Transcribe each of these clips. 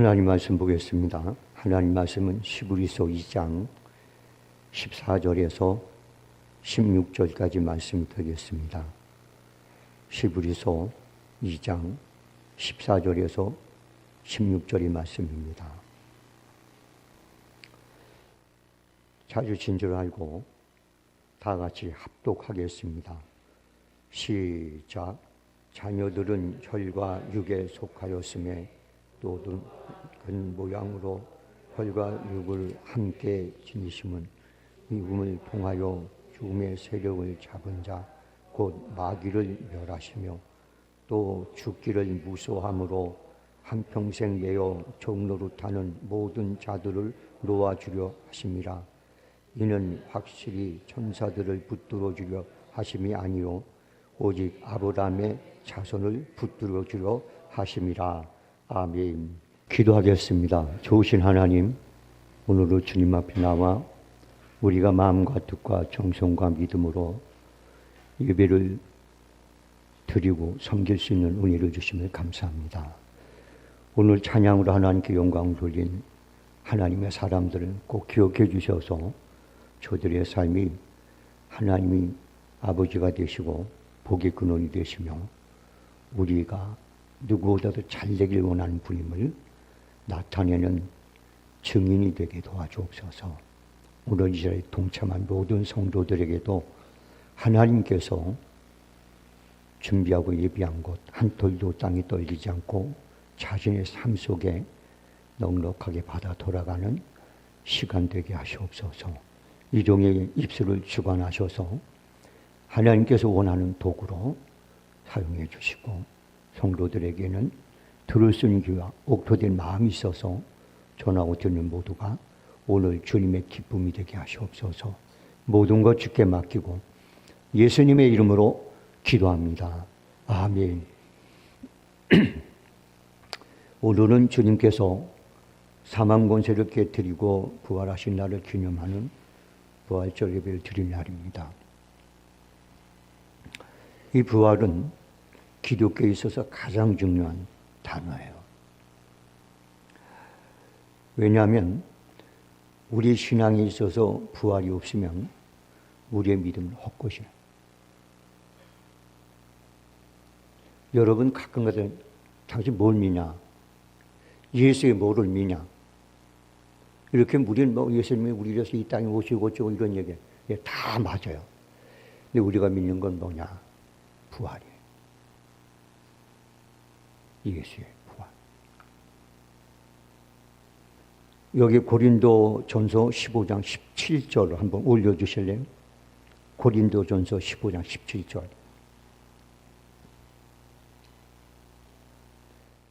하나님 말씀 보겠습니다. 하나님 말씀은 히브리서 2장 14절에서 16절까지 말씀이 되겠습니다. 히브리서 2장 14절에서 16절의 말씀입니다. 찾으신 줄 알고 다 같이 합독하겠습니다. 시작. 자녀들은 혈과 육에 속하였음에 또 큰 모양으로 혈과 육을 함께 지니심은 미움을 통하여 죽음의 세력을 잡은 자 곧 마귀를 멸하시며 또 죽기를 무서워함으로 한평생 매여 종노릇하는 모든 자들을 놓아주려 하심이라. 이는 확실히 천사들을 붙들어 주려 하심이 아니요 오직 아브라함의 자손을 붙들어 주려 하심이라. 아멘. 기도하겠습니다. 좋으신 하나님, 오늘도 주님 앞에 나와 우리가 마음과 뜻과 정성과 믿음으로 예배를 드리고 섬길 수 있는 은혜를 주심을 감사합니다. 오늘 찬양으로 하나님께 영광을 돌린 하나님의 사람들을 꼭 기억해 주셔서 저들의 삶이 하나님이 아버지가 되시고 복의 근원이 되시며 우리가 누구보다도 잘 되길 원하는 분임을 나타내는 증인이 되게 도와주옵소서. 오늘 이 자리에 동참한 모든 성도들에게도 하나님께서 준비하고 예비한 것 한 톨도 땅에 떨리지 않고 자신의 삶 속에 넉넉하게 받아 돌아가는 시간 되게 하시옵소서. 일용의 입술을 주관하셔서 하나님께서 원하는 도구로 사용해 주시고 성도들에게는 들을 수 있는 귀와 옥토된 마음이 있어서 전하고 듣는 모두가 오늘 주님의 기쁨이 되게 하시옵소서. 모든 것 주께 맡기고 예수님의 이름으로 기도합니다. 아멘. 오늘은 주님께서 사망 권세를 깨뜨리고 부활하신 날을 기념하는 부활절 예배를 드린 날입니다. 이 부활은 기독교에 있어서 가장 중요한 단어예요. 왜냐하면 우리 신앙에 있어서 부활이 없으면 우리의 믿음은 헛것이에요. 여러분 가끔가다 당신 뭘 믿냐? 예수의 뭐를 믿냐? 이렇게 우리는 예수님이 우리를 위해서 이 땅에 오시고 어쩌고 이런 얘기 다 맞아요. 근데 우리가 믿는 건 뭐냐? 부활이에요. 예수의 부활. 여기 고린도 전서 15장 17절 한번 올려주실래요? 고린도 전서 15장 17절.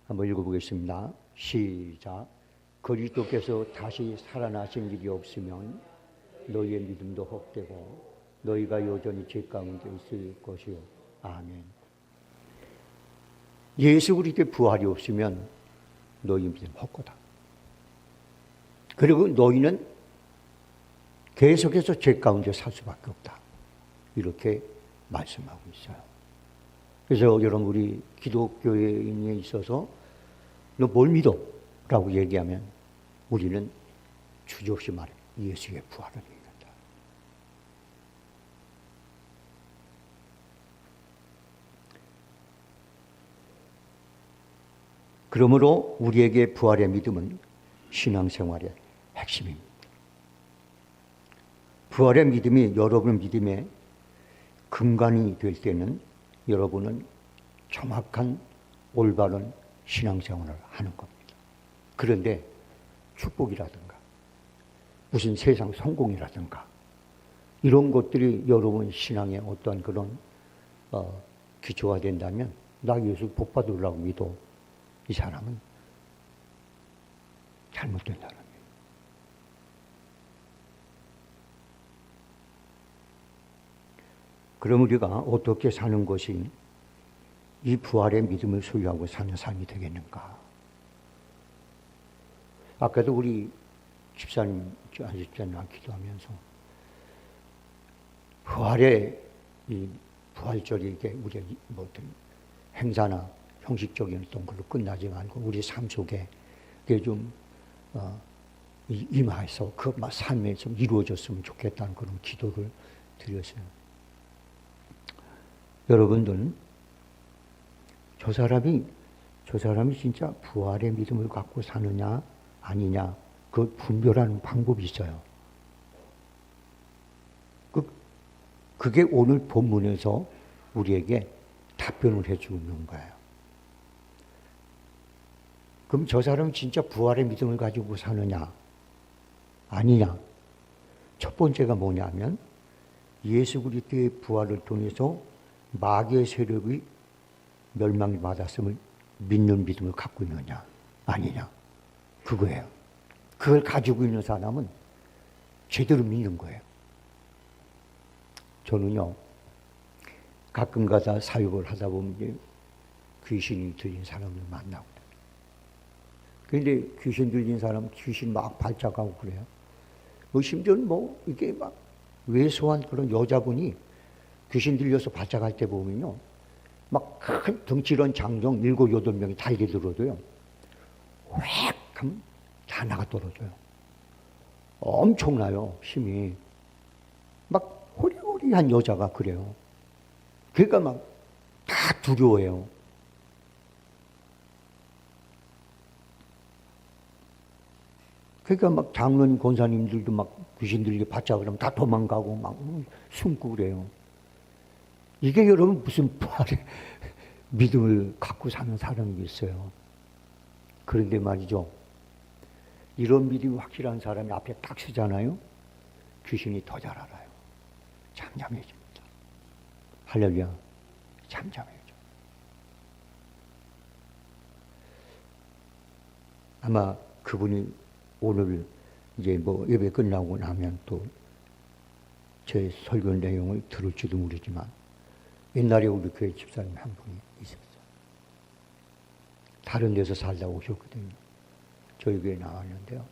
한번 읽어보겠습니다. 시작. 그리스도께서 다시 살아나신 일이 없으면 너희의 믿음도 헛되고 너희가 여전히 죄 가운데 있을 것이요. 아멘. 예수 그리스도의 부활이 없으면 너희 믿음 헛거다. 그리고 너희는 계속해서 죄 가운데 살 수밖에 없다. 이렇게 말씀하고 있어요. 그래서 여러분 우리 기독교인에 있어서 너 뭘 믿어? 라고 얘기하면 우리는 주저없이 말해 예수의 부활을 얘기한다. 그러므로 우리에게 부활의 믿음은 신앙생활의 핵심입니다. 부활의 믿음이 여러분 믿음의 근간이 될 때는 여러분은 정확한 올바른 신앙생활을 하는 겁니다. 그런데 축복이라든가 무슨 세상 성공이라든가 이런 것들이 여러분 신앙의 어떤 그런 기초가 된다면 나 예수 복 받으려고 믿어. 이 사람은 잘못된 사람이에요. 그럼 우리가 어떻게 사는 것이 이 부활의 믿음을 소유하고 사는 삶이 되겠는가? 아까도 우리 집사님 아셨잖아요. 기도하면서 부활의 이 부활절이 이게 우리가 뭐 어떤 행사나 형식적인 어떤 걸로 끝나지 말고 우리 삶 속에 그게 좀 임하여서 그 삶에 좀 이루어졌으면 좋겠다는 그런 기도를 드렸어요. 여러분들, 저 사람이 진짜 부활의 믿음을 갖고 사느냐 아니냐, 그 분별하는 방법이 있어요. 그게 오늘 본문에서 우리에게 답변을 해주는 거예요. 그럼 저 사람이 진짜 부활의 믿음을 가지고 사느냐 아니냐. 첫 번째가 뭐냐면 예수 그리스도의 부활을 통해서 마귀의 세력이 멸망받았음을 믿는 믿음을 갖고 있느냐 아니냐, 그거예요. 그걸 가지고 있는 사람은 제대로 믿는 거예요. 저는요, 가끔 가다 사역을 하다 보면 귀신이 들린 사람을 만나고, 그런데 귀신 들린 사람 귀신 막 발작하고 그래요. 심지어는 이게 막 왜소한 그런 여자분이 귀신 들려서 발작할 때 보면요, 막 큰 덩치런 장정 7, 8명이 달게 들어도요, 획 하면 다 나가 떨어져요. 엄청나요, 힘이. 막 호리호리한 여자가 그래요. 그러니까 막 다 두려워해요. 그러니까 막 장로님, 권사님들도 막 귀신 들리게 바짝 그러면 다 도망가고 막 숨고 그래요. 이게 여러분 무슨 부활의 믿음을 갖고 사는 사람이겠어요. 그런데 말이죠, 이런 믿음이 확실한 사람이 앞에 딱 서잖아요. 귀신이 더 잘 알아요. 잠잠해집니다. 할렐루야. 잠잠해져. 아마 그분이 오늘 이제 예배 끝나고 나면 또 제 설교 내용을 들을지도 모르지만, 옛날에 우리 교회 집사님 한 분이 있었어요. 다른 데서 살다 오셨거든요. 저희 교회에 나왔는데요.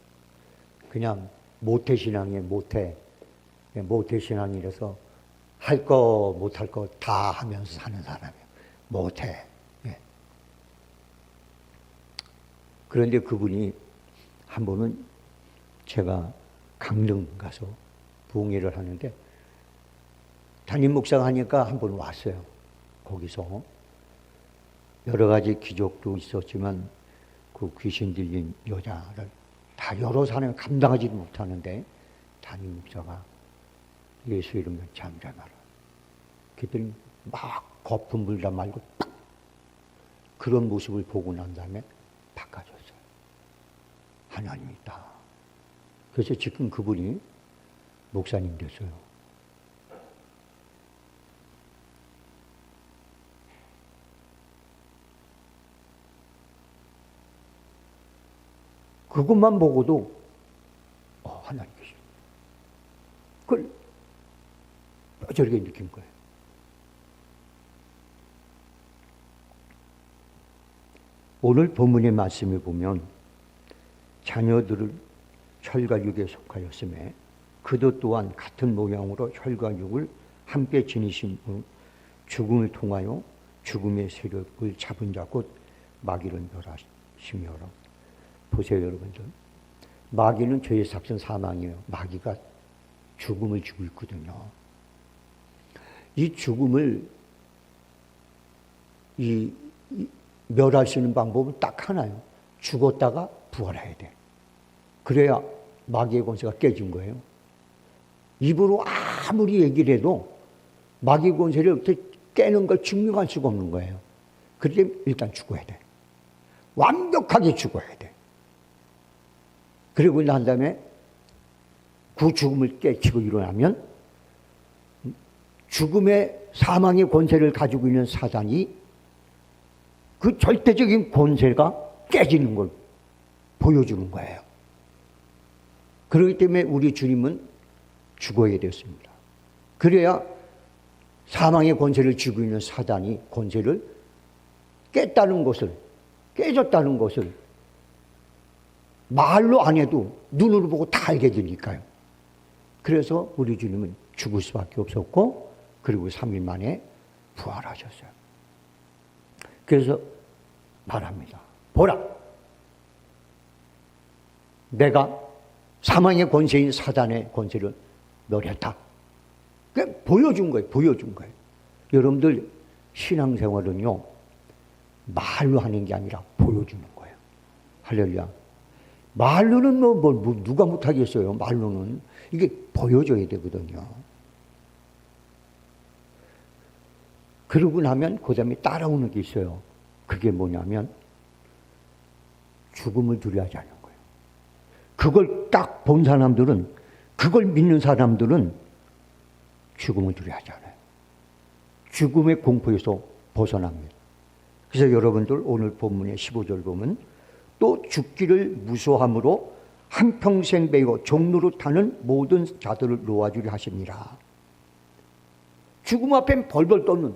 그냥 모태신앙이에요, 모태신앙이라서 할 거 못 할 거 다 하면서 사는 사람이에요. 모태. 예. 그런데 그분이 한 번은 제가 강릉 가서 부흥회를 하는데 담임 목사가 하니까 한 번 왔어요. 거기서 여러 가지 기적도 있었지만 그 귀신 들린 여자를 다 여러 사람이 감당하지도 못하는데 담임 목사가 예수 이름으로 잠잠하라. 그랬더니 막 거품 불다 말고 딱 그런 모습을 보고 난 다음에 바꿔줬어요. 하나님이 있다. 그래서 지금 그분이 목사님 됐어요. 그것만 보고도 하나님 계시다. 그걸 뼈저리게 느낀 거예요. 오늘 본문의 말씀을 보면 자녀들을 혈과 육에 속하였음에 그도 또한 같은 모양으로 혈과 육을 함께 지니신 후 죽음을 통하여 죽음의 세력을 잡은 자 곧 마귀를 멸하시며라. 보세요, 여러분들. 마귀는 죄의 삭선 사망이에요. 마귀가 죽음을 주고 있거든요. 이 죽음을 멸할 수 있는 방법은 딱 하나예요. 죽었다가 부활해야 돼. 그래야 마귀의 권세가 깨진 거예요. 입으로 아무리 얘기를 해도 마귀의 권세를 깨는 걸 증명할 수가 없는 거예요. 그런데 일단 죽어야 돼. 완벽하게 죽어야 돼. 그리고 난 다음에 그 죽음을 깨치고 일어나면 죽음의 사망의 권세를 가지고 있는 사단이 그 절대적인 권세가 깨지는 걸 보여주는 거예요. 그렇기 때문에 우리 주님은 죽어야 됐습니다. 그래야 사망의 권세를 쥐고 있는 사단이 권세를 깼다는 것을, 깨졌다는 것을 말로 안 해도 눈으로 보고 다 알게 되니까요. 그래서 우리 주님은 죽을 수밖에 없었고, 그리고 3일 만에 부활하셨어요. 그래서 말합니다. 보라! 내가 사망의 권세인 사단의 권세를 멸했다. 그러니까 보여준 거예요. 보여준 거예요. 여러분들 신앙생활은요, 말로 하는 게 아니라 보여주는 거예요. 할렐루야. 말로는 뭐 누가 못하겠어요. 말로는. 이게 보여줘야 되거든요. 그러고 나면 그 다음에 따라오는 게 있어요. 그게 뭐냐면 죽음을 두려워하지 않는 거예요. 그걸 딱 본 사람들은, 그걸 믿는 사람들은 죽음을 두려워하지 않아요. 죽음의 공포에서 벗어납니다. 그래서 여러분들 오늘 본문의 15절 보면 또 죽기를 무소함으로 한평생 배고 종로로 타는 모든 자들을 놓아주려 하십니다. 죽음 앞엔 벌벌 떠는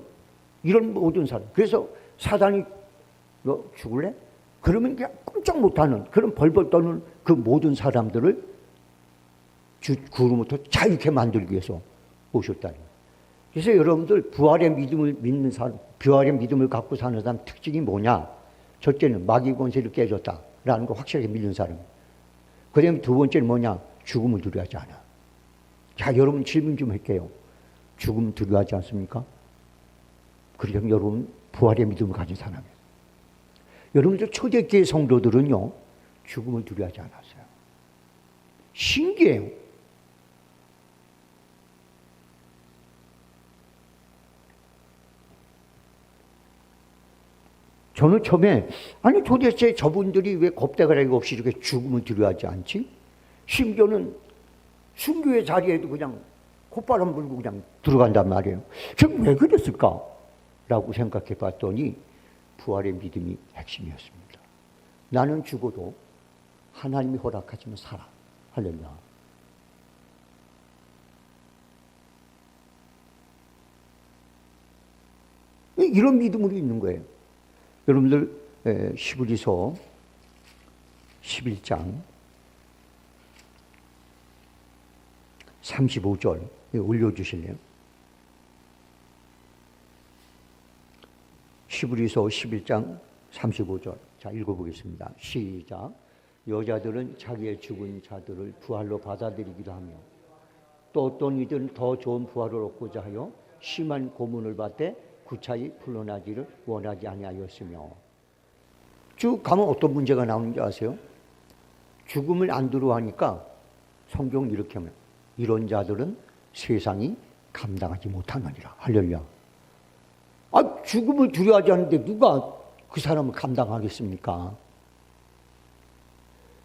이런 모든 사람. 그래서 사단이 너 죽을래? 그러면 그냥 꼼짝 못하는 그런 벌벌 떠는 그 모든 사람들을 구름부터 자유케 만들기 위해서 오셨다는 거예요. 그래서 여러분들 부활의 믿음을 믿는 사람, 부활의 믿음을 갖고 사는 사람 특징이 뭐냐? 첫째는 마귀 권세를 깨졌다라는 거 확실하게 믿는 사람. 그 다음에 두 번째는 뭐냐? 죽음을 두려워하지 않아. 자, 여러분 질문 좀 할게요. 죽음 두려워하지 않습니까? 그러면 여러분 부활의 믿음을 가진 사람이에요. 여러분들 초대교회 성도들은요, 죽음을 두려워하지 않았어요. 신기해요. 저는 처음에 아니 도대체 저분들이 왜 겁대가리가 없이 이렇게 죽음을 두려워하지 않지? 심지어는 순교의 자리에도 그냥 콧바람 불고 그냥 들어간단 말이에요. 그럼 왜 그랬을까? 라고 생각해 봤더니 부활의 믿음이 핵심이었습니다. 나는 죽어도 하나님이 허락하시면 살아. 할렐루야. 이런 믿음으로 있는 거예요. 여러분들 히브리서 11장 35절 올려주실래요? 히브리서 11장 35절. 자, 읽어보겠습니다. 시작. 여자들은 자기의 죽은 자들을 부활로 받아들이기도 하며 또 어떤 이들은 더 좋은 부활을 얻고자 하여 심한 고문을 받되 구차히 풀려나기를 원하지 아니하였으며. 쭉 가면 어떤 문제가 나오는지 아세요? 죽음을 안 두려워하니까 성경 이렇게 하면 이런 자들은 세상이 감당하지 못하느니라. 할렐루야. 아, 죽음을 두려워하지 않는데 누가 그 사람을 감당하겠습니까?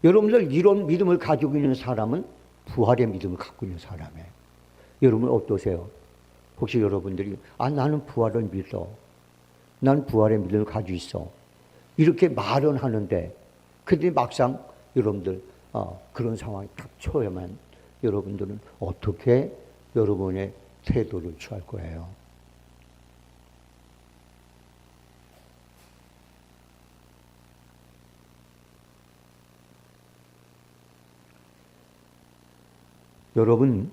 여러분들 이런 믿음을 가지고 있는 사람은 부활의 믿음을 갖고 있는 사람이에요. 여러분 어떠세요? 혹시 여러분들이 나는 부활을 믿어. 난 부활의 믿음을 가지고 있어. 이렇게 말은 하는데 근데 막상 여러분들 그런 상황이 닥쳐야만 여러분들은 어떻게 여러분의 태도를 취할 거예요? 여러분,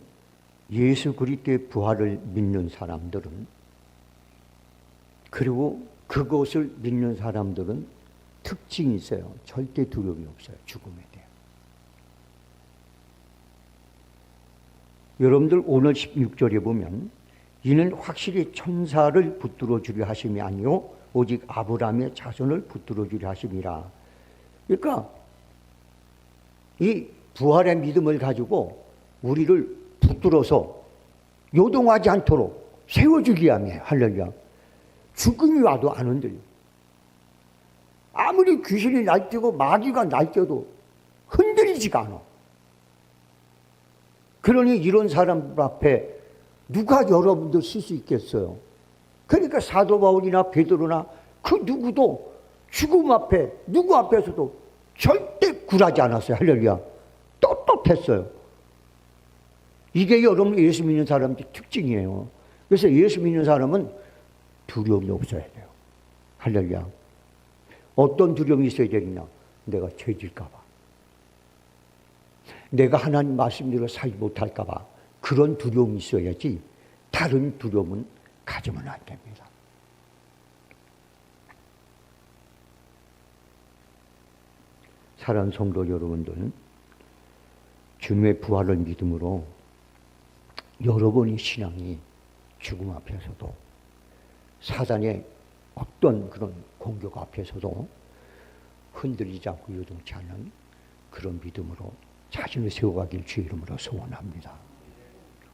예수 그리스도의 부활을 믿는 사람들은, 그리고 그것을 믿는 사람들은 특징이 있어요. 절대 두려움이 없어요. 죽음에 대해. 여러분들 오늘 16절에 보면 이는 확실히 천사를 붙들어 주려 하심이 아니요 오직 아브라함의 자손을 붙들어 주려 하심이라. 그러니까 이 부활의 믿음을 가지고 우리를 붙들어서 요동하지 않도록 세워주기 위함이에요. 할렐루야. 죽음이 와도 안 흔들려. 아무리 귀신이 날뛰고 마귀가 날뛰어도 흔들리지가 않아. 그러니 이런 사람 앞에 누가 여러분들 쓸 수 있겠어요? 그러니까 사도 바울이나 베드로나 그 누구도 죽음 앞에 누구 앞에서도 절대 굴하지 않았어요. 할렐루야. 떳떳했어요. 이게 여러분 예수 믿는 사람의 특징이에요. 그래서 예수 믿는 사람은 두려움이 없어야 돼요. 할렐루야. 어떤 두려움이 있어야 되느냐? 내가 죄질까 봐. 내가 하나님 말씀대로 살지 못할까 봐. 그런 두려움이 있어야지 다른 두려움은 가지면 안 됩니다. 사랑하는 성도 여러분들, 주님의 부활을 믿음으로 여러분의 신앙이 죽음 앞에서도 사단의 어떤 그런 공격 앞에서도 흔들리지 않고 요동치 않은 그런 믿음으로 자신을 세워가길 주의 이름으로 소원합니다.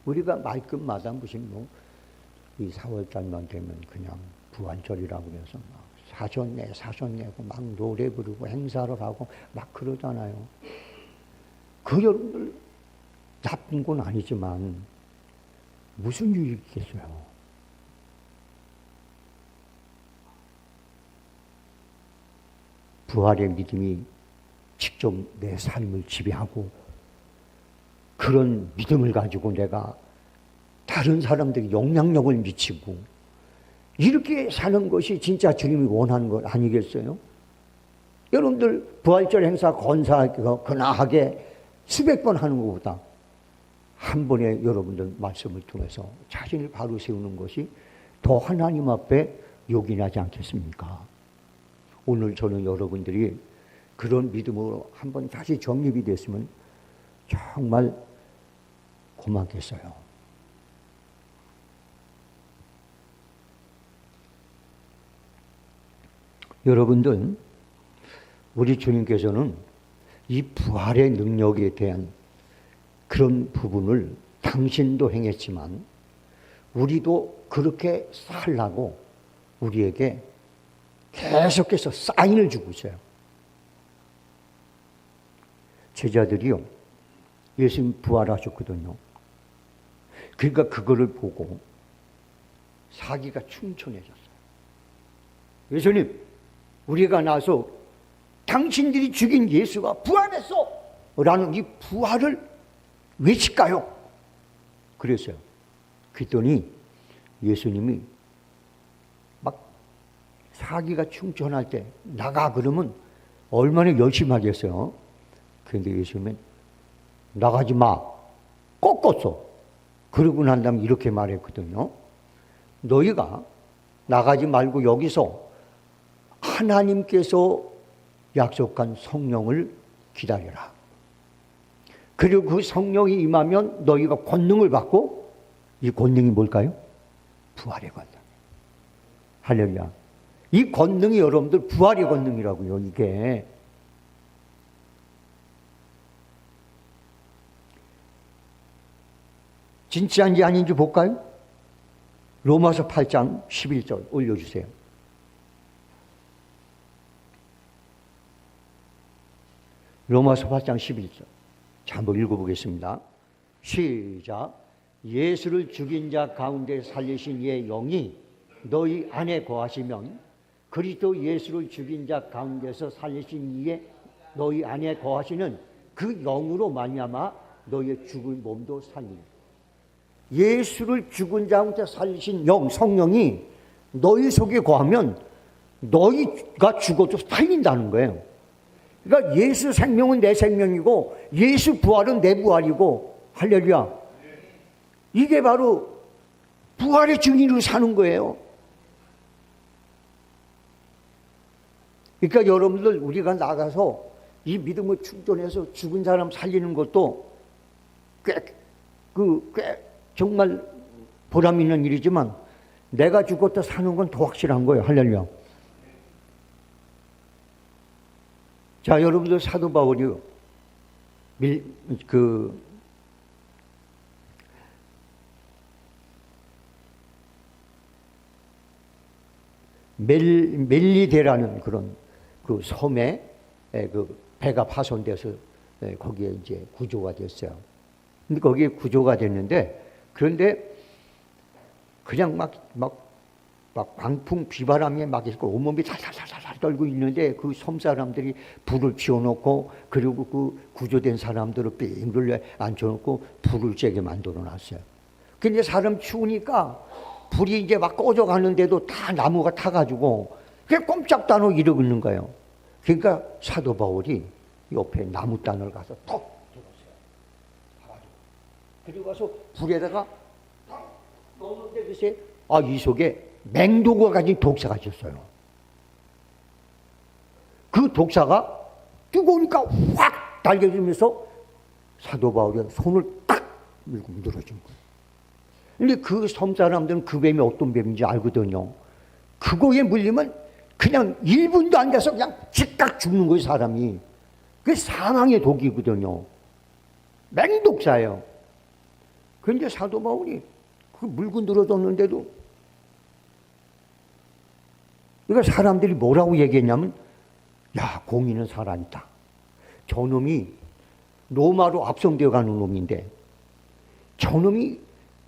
우리가 말끝마다 무슨 이 4월달만 되면 그냥 부활절이라고 해서 막 사전 내고 막 노래 부르고 행사를 하고 막 그러잖아요. 그 여러분들 나쁜 건 아니지만 무슨 유익이 있겠어요? 부활의 믿음이 직접 내 삶을 지배하고 그런 믿음을 가지고 내가 다른 사람들이 영향력을 미치고 이렇게 사는 것이 진짜 주님이 원하는 것 아니겠어요? 여러분들 부활절 행사 근하게 수백 번 하는 것보다 한 번에 여러분들 말씀을 통해서 자신을 바로 세우는 것이 더 하나님 앞에 요긴하지 않겠습니까? 오늘 저는 여러분들이 그런 믿음으로 한번 다시 정립이 됐으면 정말 고맙겠어요. 여러분들, 우리 주님께서는 이 부활의 능력에 대한 그런 부분을 당신도 행했지만 우리도 그렇게 살라고 우리에게 계속해서 사인을 주고 있어요. 제자들이요, 예수님 부활하셨거든요. 그러니까 그거를 보고 사기가 충천해졌어요. 예수님, 우리가 나서 당신들이 죽인 예수가 부활했어! 라는 이 부활을 외칠까요? 그랬어요. 그랬더니 예수님이 막 사기가 충천할 때 나가 그러면 얼마나 열심히 하겠어요. 그런데 예수님은 나가지 마. 꺾었어. 그러고 난 다음에 이렇게 말했거든요. 너희가 나가지 말고 여기서 하나님께서 약속한 성령을 기다려라. 그리고 그 성령이 임하면 너희가 권능을 받고, 이 권능이 뭘까요? 부활의 권능. 할렐루야. 이 권능이 여러분들 부활의 권능이라고요. 이게 진짜인지 아닌지 볼까요? 로마서 8장 11절 올려주세요. 로마서 8장 11절. 자, 한번 읽어보겠습니다. 시작. 예수를 죽인 자 가운데 살리신 이의 영이 너희 안에 거하시면 그리스도 예수를 죽인 자 가운데서 살리신 이의 너희 안에 거하시는 그 영으로 말미암아 너희의 죽은 몸도 살리니. 예수를 죽은 자 가운데 살리신 영, 성령이 너희 속에 거하면 너희가 죽어도 살린다는 거예요. 그러니까 예수 생명은 내 생명이고 예수 부활은 내 부활이고, 할렐루야. 이게 바로 부활의 증인으로 사는 거예요. 그러니까 여러분들, 우리가 나가서 이 믿음을 충전해서 죽은 사람 살리는 것도 꽤 정말 보람 있는 일이지만 내가 죽었다 사는 건 더 확실한 거예요. 할렐루야. 자, 여러분들, 사도 바울이 멜리데라는 그런 그 섬에 그 배가 파손돼서 거기에 이제 구조가 됐어요. 근데 거기에 구조가 됐는데, 그런데 그냥 막 광풍 비바람에 막 있고 온몸이 살살살살 떨고 있는데 그 섬 사람들이 불을 피워놓고, 그리고 그 구조된 사람들을 빙글 앉혀놓고 불을 쬐게 만들어 놨어요. 근데 사람 추우니까 불이 이제 막 꺼져가는데도 다 나무가 타가지고 그냥 꼼짝도 안 하고 이러고 있는 거예요. 그러니까 사도 바울이 옆에 나무단을 가서 턱 들었어요. 그리고 가서 불에다가 탁 넣었는데 글쎄, 이 속에 맹독을 가진 독사가 있었어요. 그 독사가 뜨거우니까 확 달겨지면서 사도 바울이 손을 딱 밀고 늘어진 거예요. 근데 그 섬 사람들은 그 뱀이 어떤 뱀인지 알거든요. 그거에 물리면 그냥 1분도 안 돼서 그냥 즉각 죽는 거예요, 사람이. 그게 사망의 독이거든요. 맹독사예요. 그런데 사도 바울이 그 물고 늘어졌는데도, 그러니까 사람들이 뭐라고 얘기했냐면, 야, 공의는 살아있다. 저놈이 로마로 압송되어 가는 놈인데, 저놈이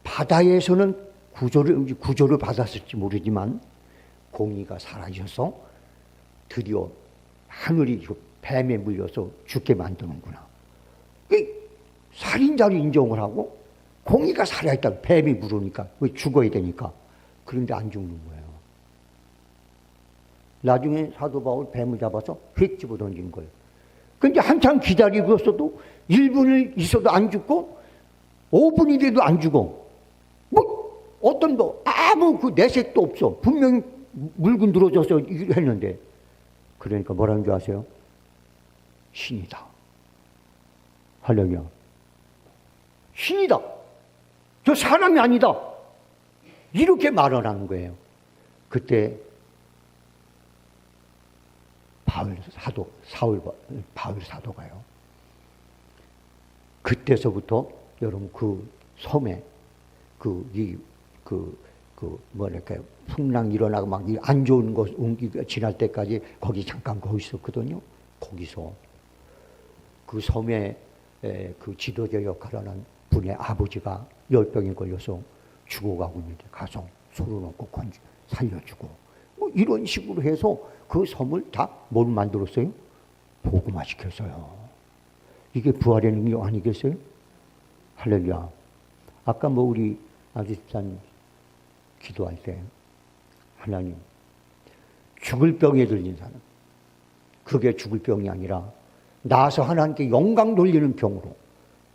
바다에서는 구조를 받았을지 모르지만, 공의가 살아있어서 드디어 하늘이 뱀에 물려서 죽게 만드는구나. 살인자로 인정을 하고 공의가 살아있다. 뱀이 물으니까 죽어야 되니까. 그런데 안 죽는 거예요. 나중에 사도 바울 뱀을 잡아서 휙 집어 던진 거예요. 그런데 한참 기다리고 있어도 1분을 있어도 안 죽고 5분이 돼도 안 죽어. 뭐 어떤 거 아무 그 내색도 없어. 분명히 물고 늘어져서 했는데, 그러니까 뭐라는 줄 아세요? 신이다. 할렐루야. 신이다. 저 사람이 아니다. 이렇게 말을 하는 거예요. 그때 바울 사도가요. 그때서부터 여러분 그 섬에 뭐랄까요, 풍랑 일어나고 막 안 좋은 것 지날 때까지 거기 잠깐 거기 있었거든요. 거기서 그 섬에 그 지도자 역할을 하는 분의 아버지가 열병에 걸려서 죽어가고 있는데 가서 소로 놓고 살려주고, 뭐 이런 식으로 해서 그 섬을 다 뭘 만들었어요? 복음화시켰어요. 이게 부활의 능력 아니겠어요? 할렐루야. 아까 뭐 우리 아주집사님 기도할 때, 하나님, 죽을 병에 들린 사람, 그게 죽을 병이 아니라 나서 하나님께 영광 돌리는 병으로,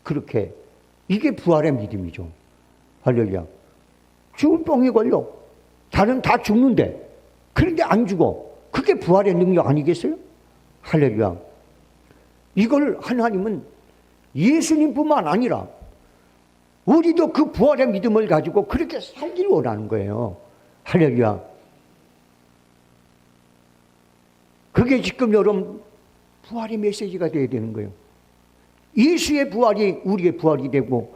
그렇게, 이게 부활의 믿음이죠. 할렐루야. 죽을 병에 걸려. 다른 다 죽는데, 그런데 안 죽어. 그게 부활의 능력 아니겠어요? 할렐루야. 이걸 하나님은 예수님뿐만 아니라 우리도 그 부활의 믿음을 가지고 그렇게 살기를 원하는 거예요. 할렐루야. 그게 지금 여러분 부활의 메시지가 되어야 되는 거예요. 예수의 부활이 우리의 부활이 되고,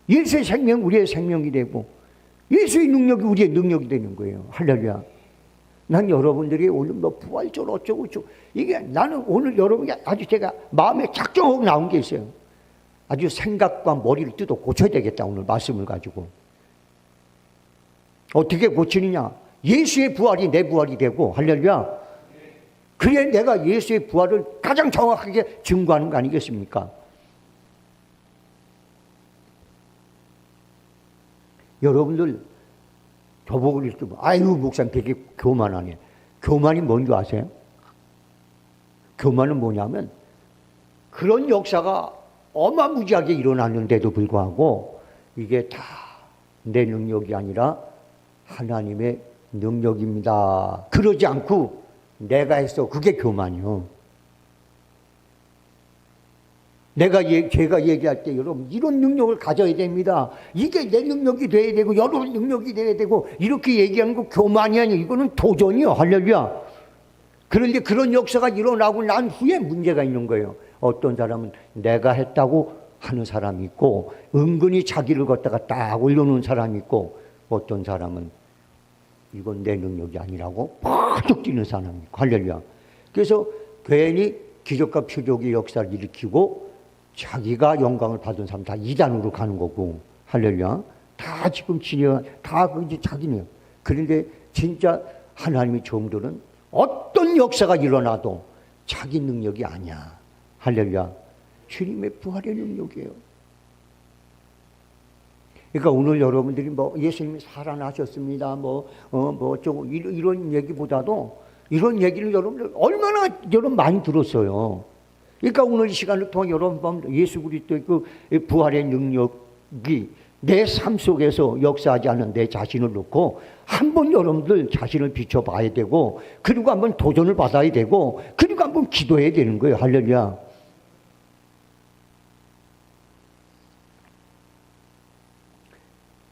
예수의 생명 우리의 생명이 되고, 예수의 능력이 우리의 능력이 되는 거예요. 할렐루야. 난 여러분들이 오늘 뭐 부활절 어쩌고 이게 나는 오늘 여러분이 아주 제가 마음에 작정하고 나온 게 있어요. 아주 생각과 머리를 뜯어 고쳐야 되겠다, 오늘 말씀을 가지고. 어떻게 고치느냐? 예수의 부활이 내 부활이 되고, 할렐루야. 그래 내가 예수의 부활을 가장 정확하게 증거하는 거 아니겠습니까? 여러분들 저보고 그랬더니, 아유, 목사님 되게 교만하네. 교만이 뭔지 아세요? 교만은 뭐냐면, 그런 역사가 어마무지하게 일어났는데도 불구하고 이게 다 내 능력이 아니라 하나님의 능력입니다. 그러지 않고 내가 했어. 그게 교만이요. 제가 얘기할 때 여러분 이런 능력을 가져야 됩니다. 이게 내 능력이 돼야 되고 여러분 능력이 돼야 되고 이렇게 얘기하는 거 교만이 아니에요. 이거는 도전이요. 할렐루야. 그런데 그런 역사가 일어나고 난 후에 문제가 있는 거예요. 어떤 사람은 내가 했다고 하는 사람이 있고, 은근히 자기를 갖다가 딱 올려놓은 사람이 있고, 어떤 사람은 이건 내 능력이 아니라고 팍 뛰는 사람이 있고. 할렐루야. 그래서 괜히 기적과 표적의 역사를 일으키고 자기가 영광을 받은 사람 다 이단으로 가는 거고. 할렐루야. 다 지금 다 이제 자기네요. 그런데 진짜 하나님의 종들은 어떤 역사가 일어나도 자기 능력이 아니야. 할렐루야. 주님의 부활의 능력이에요. 그러니까 오늘 여러분들이 뭐 예수님이 살아나셨습니다. 어쩌고 이런 얘기보다도 이런 얘기를 여러분들 얼마나 여러분 많이 들었어요. 그러니까 오늘 이 시간을 통해 여러분 예수 그리스도의 그 부활의 능력이 내 삶 속에서 역사하지 않은 내 자신을 놓고 한번 여러분들 자신을 비춰봐야 되고, 그리고 한번 도전을 받아야 되고, 그리고 한번 기도해야 되는 거예요. 할렐루야.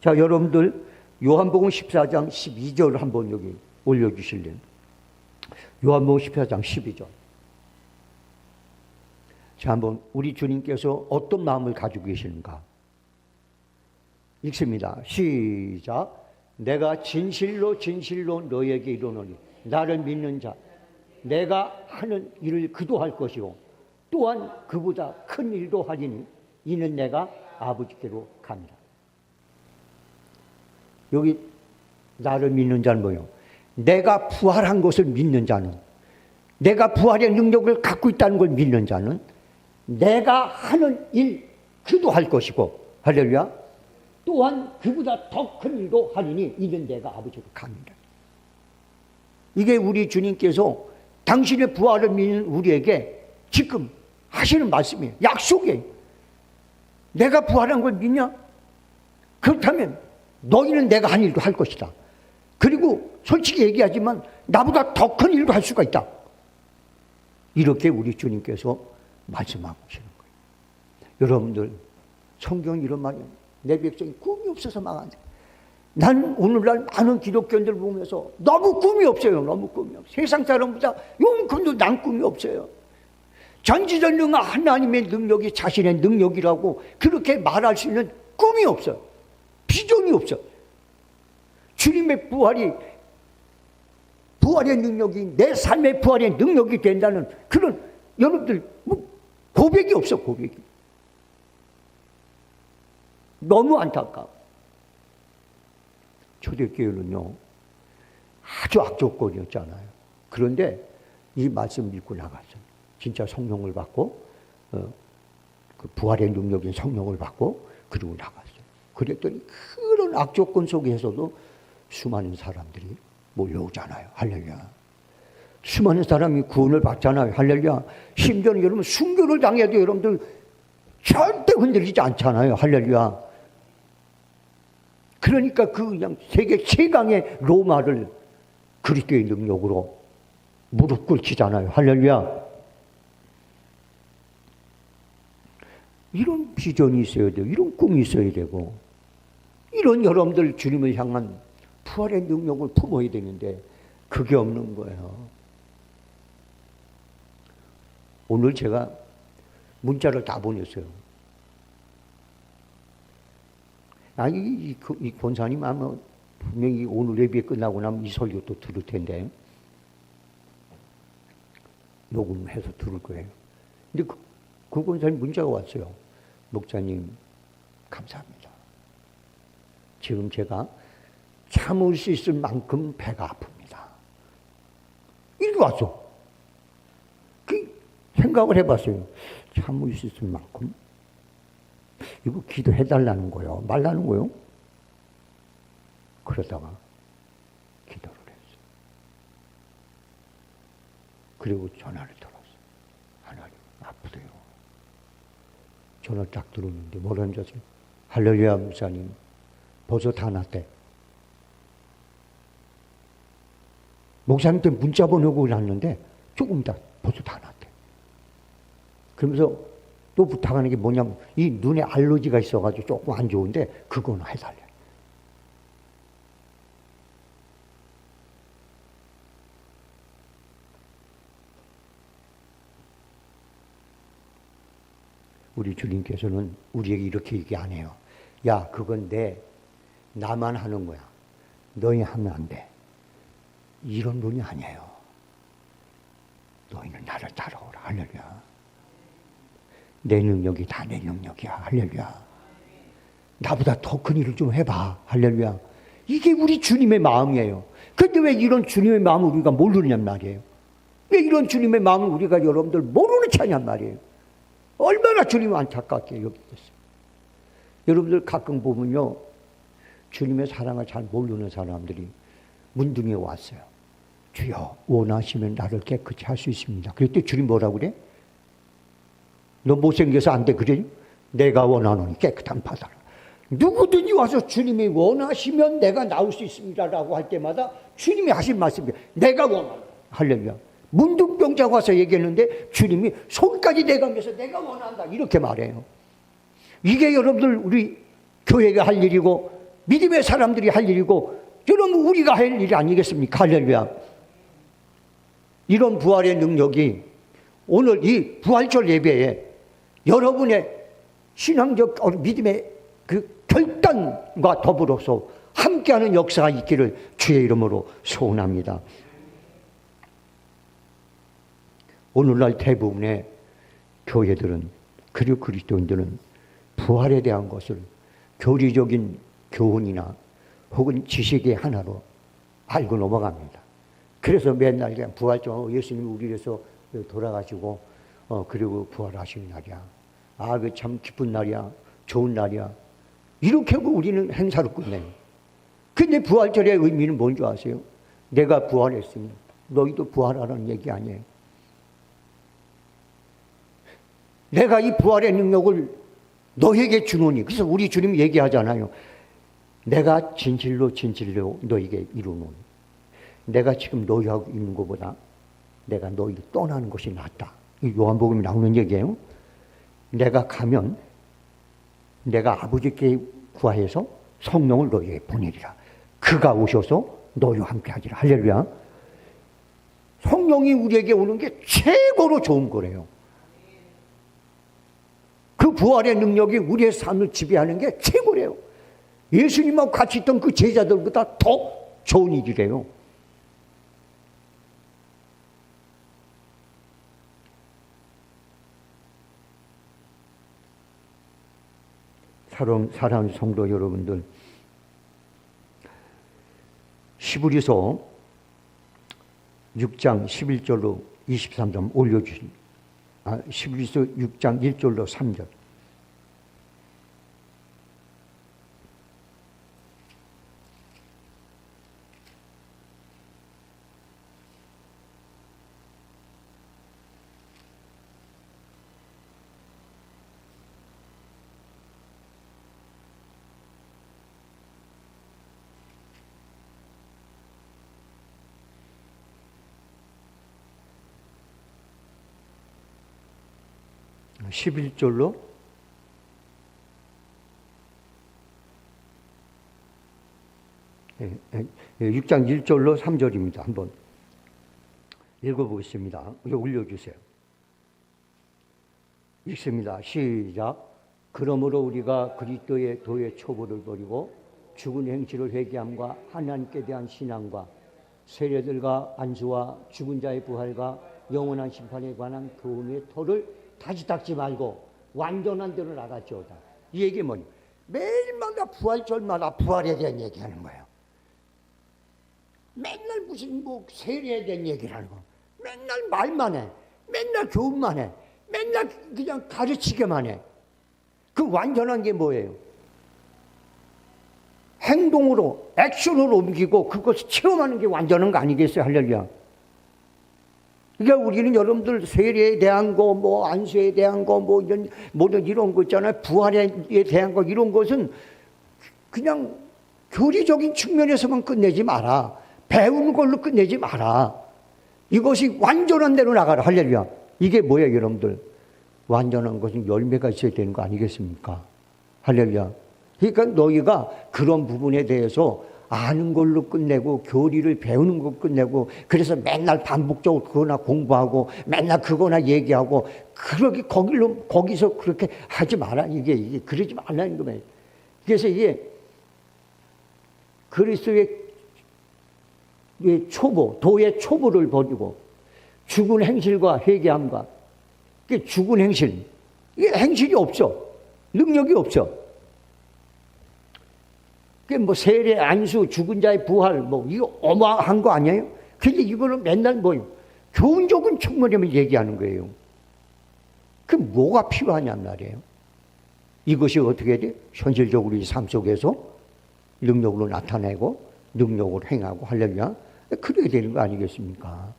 자, 여러분들 요한복음 14장 12절 한번 여기 올려주실래요? 요한복음 14장 12절. 자, 한번 우리 주님께서 어떤 마음을 가지고 계시는가 읽습니다. 시작. 내가 진실로 진실로 너에게 이르노니 나를 믿는 자 내가 하는 일을 그도 할 것이고 또한 그보다 큰 일도 하리니 이는 내가 아버지께로 갑니다. 여기 나를 믿는 자는 뭐예요? 내가 부활한 것을 믿는 자는, 내가 부활의 능력을 갖고 있다는 걸 믿는 자는 내가 하는 일 그도 할 것이고, 할렐루야, 또한 그보다 더 큰 일도 하리니 이는 내가 아버지로 갑니다. 이게 우리 주님께서 당신의 부활을 믿는 우리에게 지금 하시는 말씀이에요. 약속이에요. 내가 부활한 걸 믿냐? 그렇다면 너희는 내가 한 일도 할 것이다. 그리고 솔직히 얘기하지만 나보다 더 큰 일도 할 수가 있다. 이렇게 우리 주님께서 말씀하고 계시는 거예요. 여러분들, 성경 이런 말이에요. 내 백성이 꿈이 없어서 망한다. 난 오늘날 많은 기독교인들 보면서 너무 꿈이 없어요. 너무 꿈이 없어요. 세상 사람보다 용건도 난 꿈이 없어요. 전지전능한 하나님의 능력이 자신의 능력이라고 그렇게 말할 수 있는 꿈이 없어요. 비전이 없어요. 주님의 부활의 능력이 내 삶의 부활의 능력이 된다는 그런 여러분들 고백이 없어. 고백이 너무 안타까워. 초대교회는요 아주 악조건이었잖아요. 그런데 이 말씀 믿고 나갔어요. 진짜 성령을 받고 그 부활의 능력인 성령을 받고 그리고 나갔어요. 그랬더니 그런 악조건 속에서도 수많은 사람들이 몰려오잖아요. 할렐루야. 수많은 사람이 구원을 받잖아요. 할렐루야. 심지어는 여러분 순교를 당해도 여러분들 절대 흔들리지 않잖아요. 할렐루야. 그러니까 그냥 세계 최강의 로마를 그리스도의 능력으로 무릎 꿇히잖아요. 할렐루야. 이런 비전이 있어야 돼요. 이런 꿈이 있어야 되고, 이런 여러분들 주님을 향한 부활의 능력을 품어야 되는데 그게 없는 거예요. 오늘 제가 문자를 다 보냈어요. 이 권사님 아마 분명히 오늘 예배 끝나고 나면 이 설교 또 들을 텐데 녹음해서 들을 거예요. 근데 그 권사님 문자가 왔어요. 목사님 감사합니다. 지금 제가 참을 수 있을 만큼 배가 아픕니다. 이렇게 왔어. 생각을 해봤어요. 참을 수 있을 만큼? 이거 기도해달라는 거요? 말라는 거요? 그러다가 기도를 했어요. 그리고 전화를 들었어요. 하나님, 아프대요. 전화 딱 들었는데 뭐라는 줄 아세요? 할렐루야 목사님, 벌써 다 났대. 목사님한테 문자 보내고 났는데 조금 있다 벌써 다 났대. 그러면서 또 부탁하는 게 뭐냐면 이 눈에 알러지가 있어가지고 조금 안 좋은데 그거는 해달래. 우리 주님께서는 우리에게 이렇게 얘기 안 해요. 야, 그건 나만 하는 거야. 너희 하면 안 돼. 이런 분이 아니에요. 너희는 나를 따라오라. 할렐루야. 내 능력이 다 내 능력이야. 할렐루야. 나보다 더 큰 일을 좀 해봐. 할렐루야. 이게 우리 주님의 마음이에요. 근데 왜 이런 주님의 마음을 우리가 모르느냔 말이에요. 왜 이런 주님의 마음을 우리가 여러분들 모르는 차냔 말이에요. 얼마나 주님을 안타깝게 여기겠어요. 여러분들 가끔 보면요, 주님의 사랑을 잘 모르는 사람들이 문둥이에 왔어요. 주여, 원하시면 나를 깨끗이 할 수 있습니다. 그랬더니 주님 뭐라고 그래? 너 못생겨서 안 돼, 그래? 내가 원하노니 깨끗한 바다라. 누구든지 와서 주님이 원하시면 내가 나올 수 있습니다라고 할 때마다 주님이 하신 말씀이에요. 내가 원한다. 할렐루야. 문둥병자가 와서 얘기했는데 주님이 손까지 대가면서 내가 원한다 이렇게 말해요. 이게 여러분들 우리 교회가 할 일이고 믿음의 사람들이 할 일이고 여러분 우리가 할 일이 아니겠습니까? 할렐루야. 이런 부활의 능력이 오늘 이 부활절 예배에 여러분의 신앙적 믿음의 그 결단과 더불어서 함께하는 역사가 있기를 주의 이름으로 소원합니다. 오늘날 대부분의 교회들은 그리고 그리스도인들은 부활에 대한 것을 교리적인 교훈이나 혹은 지식의 하나로 알고 넘어갑니다. 그래서 맨날 그냥 부활절, 예수님이 우리 위해서 돌아가시고 그리고 부활하시는 날이야. 아, 그 참 기쁜 날이야. 좋은 날이야. 이렇게 하고 우리는 행사를 끝내요. 근데 부활절의 의미는 뭔지 아세요? 내가 부활했으니 너희도 부활하라는 얘기 아니에요. 내가 이 부활의 능력을 너에게 주노니. 그래서 우리 주님이 얘기하잖아요. 내가 진실로 너에게 이루노니. 내가 지금 너희하고 있는 것보다 내가 너희를 떠나는 것이 낫다. 이 요한복음에 나오는 얘기예요. 내가 가면 내가 아버지께 구하여서 성령을 너희에게 보내리라. 그가 오셔서 너희와 함께 하리라. 할렐루야. 성령이 우리에게 오는 게 최고로 좋은 거래요. 그 부활의 능력이 우리의 삶을 지배하는 게 최고래요. 예수님하고 같이 있던 그 제자들보다 더 좋은 일이래요. 사랑하는 성도 여러분들, 히브리서 6장 11절로 23절 올려주신 히브리서 6장 1절로 3절. 아, 11절로 6장 1절로 3절입니다. 한번 읽어보겠습니다. 이거 올려주세요. 읽습니다. 시작. 그러므로 우리가 그리스도의 도의 초보를 버리고 죽은 행실을 회개함과 하나님께 대한 신앙과 세례들과 안수와 죽은 자의 부활과 영원한 심판에 관한 교훈의 터를 다시 닦지 말고 완전한 대로 나갔지어다. 이 얘기 뭐냐? 매일마다 부활절마다 부활에 대한 얘기하는 거예요. 맨날 무슨 뭐 세례에 대한 얘기를 하는 거. 맨날 말만 해. 맨날 교훈만 해. 맨날 그냥 가르치게만 해. 그 완전한 게 뭐예요? 행동으로, 액션으로 옮기고 그것을 체험하는 게 완전한 거 아니겠어요? 할렐루야. 그러니까 우리는 여러분들 세례에 대한 거, 뭐 안수에 대한 거, 뭐 이런 모든 이런 거 있잖아요. 부활에 대한 거 이런 것은 그냥 교리적인 측면에서만 끝내지 마라. 배우는 걸로 끝내지 마라. 이것이 완전한 대로 나가라. 할렐루야. 이게 뭐예요, 여러분들? 완전한 것은 열매가 있어야 되는 거 아니겠습니까? 할렐루야. 그러니까 너희가 그런 부분에 대해서 아는 걸로 끝내고 교리를 배우는 걸로 끝내고 그래서 맨날 반복적으로 그거나 공부하고 맨날 그거나 얘기하고 그렇게 거기서 그렇게 하지 마라. 이게 그러지 말라는 거예요. 그래서 이게 그리스도의 초보, 도의 초보를 버리고 죽은 행실과 회개함과 죽은 행실, 이게 행실이 없어. 능력이 없어. 그게 뭐 세례, 안수, 죽은 자의 부활, 뭐 이거 어마한 거 아니에요? 근데 이거는 맨날 뭐예요? 교훈적인 측면에만 얘기하는 거예요. 그 뭐가 필요하냔 말이에요. 이것이 어떻게 돼? 현실적으로 이 삶 속에서 능력으로 나타내고 능력으로 행하고 할렐루야. 그래야 되는 거 아니겠습니까?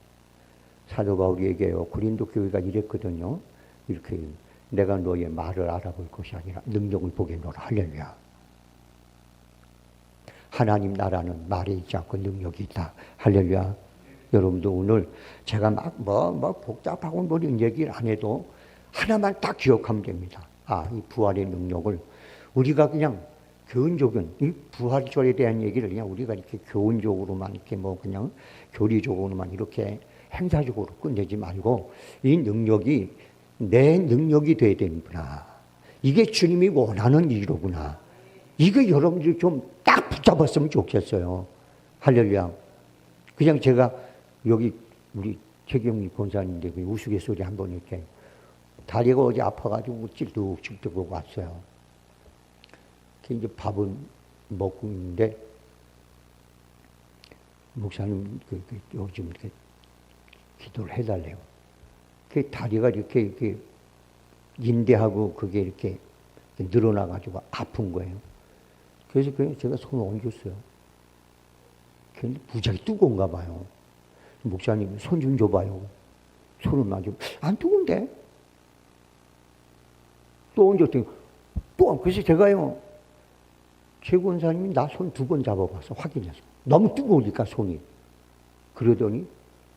사도 바울이 얘기해요. 고린도 교회가 이랬거든요. 이렇게 내가 너의 말을 알아볼 것이 아니라 능력을 보겠노라. 할렐루야. 하나님 나라는 말에 있지 않고 능력이 있다. 할렐루야. 여러분도 오늘 제가 막 복잡하고 뭐 이런 얘기를 안 해도 하나만 딱 기억하면 됩니다. 아, 이 부활의 능력을 우리가 그냥 교훈적인 이 부활절에 대한 얘기를 그냥 우리가 이렇게 교훈적으로만 이렇게 뭐 그냥 교리적으로만 이렇게 행사적으로 끝내지 말고 이 능력이 내 능력이 돼야 되는구나. 이게 주님이 원하는 일이로구나. 이거 여러분들이 좀 딱 붙잡았으면 좋겠어요. 할렐루야. 그냥 제가 여기 우리 최경미 권사님인데 우스갯소리 한번 이렇게 다리가 어제 아파가지고 찔뚝찔뚝 왔어요. 이제 밥은 먹고 있는데 목사님 요즘 이렇게 기도를 해달래요. 그 다리가 이렇게 인대하고 그게 이렇게 늘어나가지고 아픈 거예요. 그래서 그냥 제가 손을 얹었어요. 근데 무지하게 뜨거운가 봐요. 목사님 손 좀 줘봐요. 손을 만져. 안 뜨거운데? 또 얹었더니 그래서 제가요. 최 권사님이 나 손 2번 잡아봐서 확인했어요. 너무 뜨거우니까 손이. 그러더니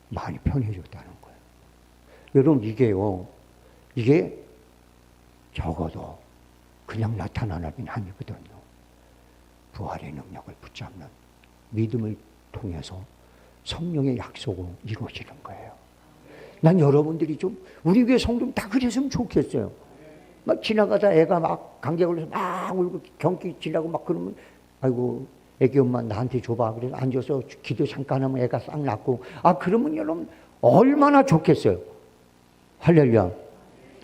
많이 편해졌다는 거예요. 여러분 이게 적어도 그냥 나타나는 게 아니거든요. 부활의 능력을 붙잡는 믿음을 통해서 성령의 약속으로 이루어지는 거예요. 난 여러분들이 좀 우리 교회 성도들 다 그랬으면 좋겠어요. 막 지나가다 애가 막 감기에 걸려서 막 울고 경기 지나고 막 그러면 아이고 애기 엄마 나한테 줘봐. 그래서 앉아서 기도 잠깐 하면 애가 싹 낫고 그러면 여러분 얼마나 좋겠어요. 할렐루야.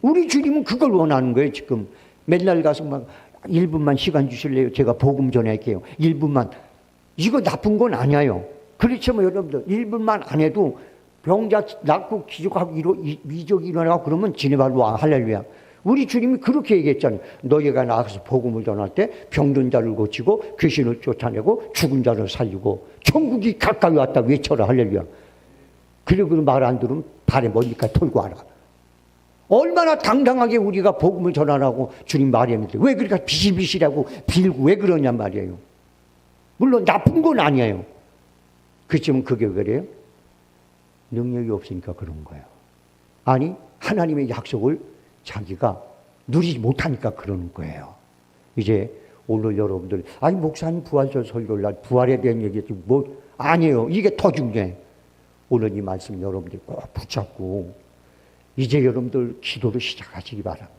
우리 주님은 그걸 원하는 거예요. 지금 맨날 가서 막 1분만 시간 주실래요? 제가 복음 전할게요. 1분만. 이거 나쁜 건 아니에요. 그렇지만 여러분들 1분만 안 해도 병자 낫고 기적하고 위적이 일어나고 그러면 지네발로 와. 할렐루야. 우리 주님이 그렇게 얘기했잖아요. 너희가 나가서 복음을 전할 때 병든 자를 고치고 귀신을 쫓아내고 죽은 자를 살리고 천국이 가까이 왔다 외쳐라. 할렐루야. 그리고 말 안 들으면 발에 뭡니까 털고 와라. 얼마나 당당하게 우리가 복음을 전하라고 주님 말했는데 왜 그렇게 비실비실하고 빌고 왜 그러냔 말이에요. 물론 나쁜 건 아니에요. 그렇지만 그게 그래요? 능력이 없으니까 그런 거예요. 아니 하나님의 약속을 자기가 누리지 못하니까 그러는 거예요. 이제 오늘 여러분들 목사님 부활절 설교를 날 부활에 대한 얘기했지 뭐 아니에요. 이게 더 중요해. 오늘 이 말씀 여러분들 꼭 붙잡고 이제 여러분들 기도를 시작하시기 바랍니다.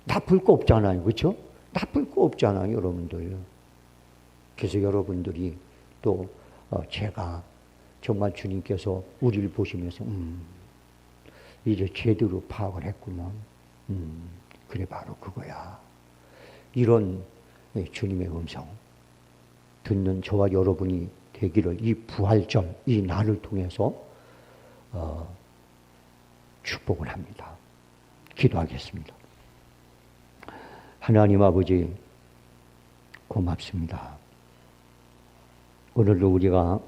나쁠 거 없잖아요. 그렇죠? 나쁠 거 없잖아요. 여러분들. 그래서 여러분들이 또 제가 정말 주님께서 우리를 보시면서 이제 제대로 파악을 했구만. 그래 바로 그거야. 이런 주님의 음성 듣는 저와 여러분이 되기를 이 부활절 이 날을 통해서 축복을 합니다. 기도하겠습니다. 하나님 아버지 고맙습니다. 오늘도 우리가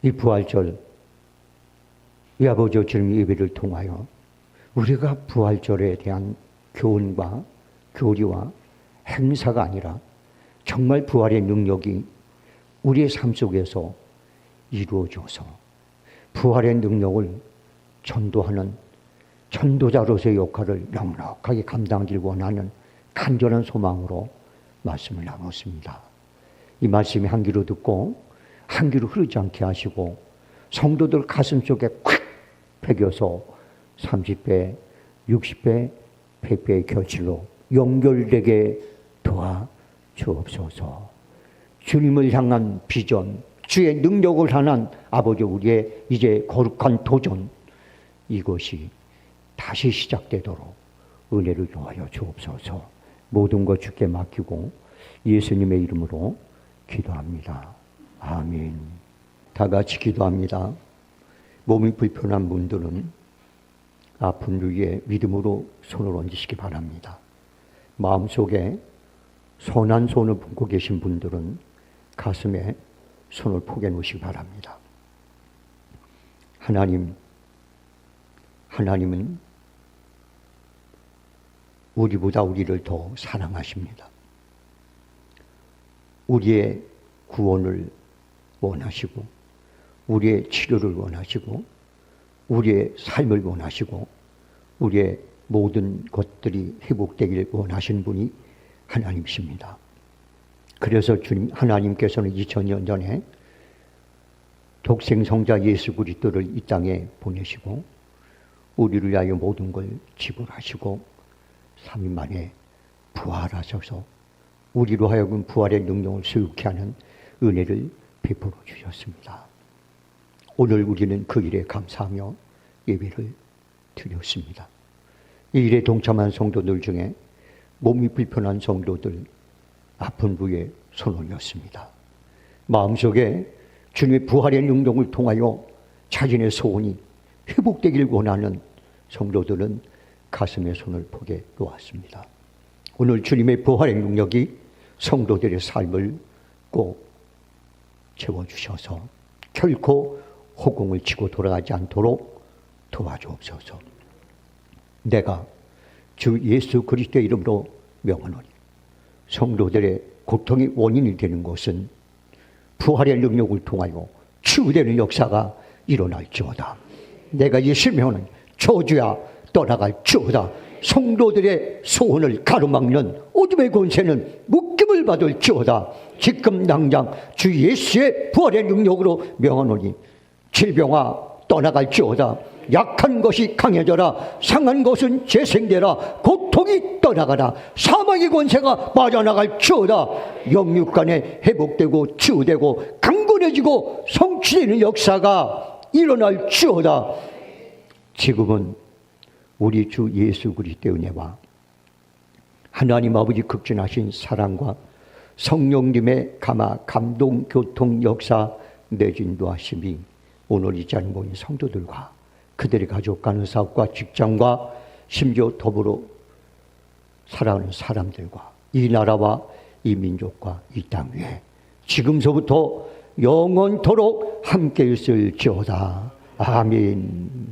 이 부활절 이 아버지 주님 예배를 통하여 우리가 부활절에 대한 교훈과 교리와 행사가 아니라 정말 부활의 능력이 우리의 삶 속에서 이루어져서 부활의 능력을 전도하는 전도자로서의 역할을 넉넉하게 감당하길 원하는 간절한 소망으로 말씀을 나눴습니다. 이 말씀이 한 귀로 듣고 한 귀로 흐르지 않게 하시고 성도들 가슴 속에 콱 배겨서 30배, 60배, 100배의 결실로 연결되게 도와주옵소서. 주님을 향한 비전, 주의 능력을 향한 아버지 우리의 이제 거룩한 도전 이것이 다시 시작되도록 은혜를 더하여 주옵소서. 모든 것 주께 맡기고 예수님의 이름으로 기도합니다. 아멘. 다 같이 기도합니다. 몸이 불편한 분들은 아픈 위에 믿음으로 손을 얹으시기 바랍니다. 마음속에 선한 손을 품고 계신 분들은 가슴에 손을 포개 놓으시기 바랍니다. 하나님은 우리보다 우리를 더 사랑하십니다. 우리의 구원을 원하시고 우리의 치료를 원하시고 우리의 삶을 원하시고 우리의 모든 것들이 회복되기를 원하시는 분이 하나님이십니다. 그래서 주님 하나님께서는 2000년 전에 독생성자 예수 그리스도를 이 땅에 보내시고 우리를 위하여 모든 걸 지불하시고 3일 만에 부활하셔서 우리로 하여금 부활의 능력을 수육케 하는 은혜를 베풀어 주셨습니다. 오늘 우리는 그 일에 감사하며 예배를 드렸습니다. 이 일에 동참한 성도들 중에 몸이 불편한 성도들 아픈 부에 손 올렸습니다. 마음속에 주님의 부활의 능력을 통하여 자신의 소원이 회복되길 원하는 성도들은 가슴에 손을 포개 놓았습니다. 오늘 주님의 부활의 능력이 성도들의 삶을 꼭 채워주셔서 결코 허공을 치고 돌아가지 않도록 도와주옵소서. 내가 주 예수 그리스도의 이름으로 명하노니 성도들의 고통의 원인이 되는 것은 부활의 능력을 통하여 치유되는 역사가 일어날지어다. 내가 예수님은 저주야 떠나갈지어다. 성도들의 소원을 가로막는 어둠의 권세는 묶임을 받을지어다. 지금 당장 주 예수의 부활의 능력으로 명하노니 질병아 떠나갈지어다. 약한 것이 강해져라. 상한 것은 재생되라. 고통이 떠나가라. 사망의 권세가 빠져나갈지어다. 영육간에 회복되고 치유되고 강건해지고 성취되는 역사가 일어날지어다. 지금은 우리 주 예수 그리스도의 은혜와 하나님 아버지 극진하신 사랑과 성령님의 감동, 교통, 역사, 내진도하심이 오늘 이 자리에 모인 성도들과 그들의 가족, 가는 사업과 직장과 심지어 더불어 살아가는 사람들과 이 나라와 이 민족과 이 땅 위에 지금서부터 영원토록 함께 있을지어다. 아멘.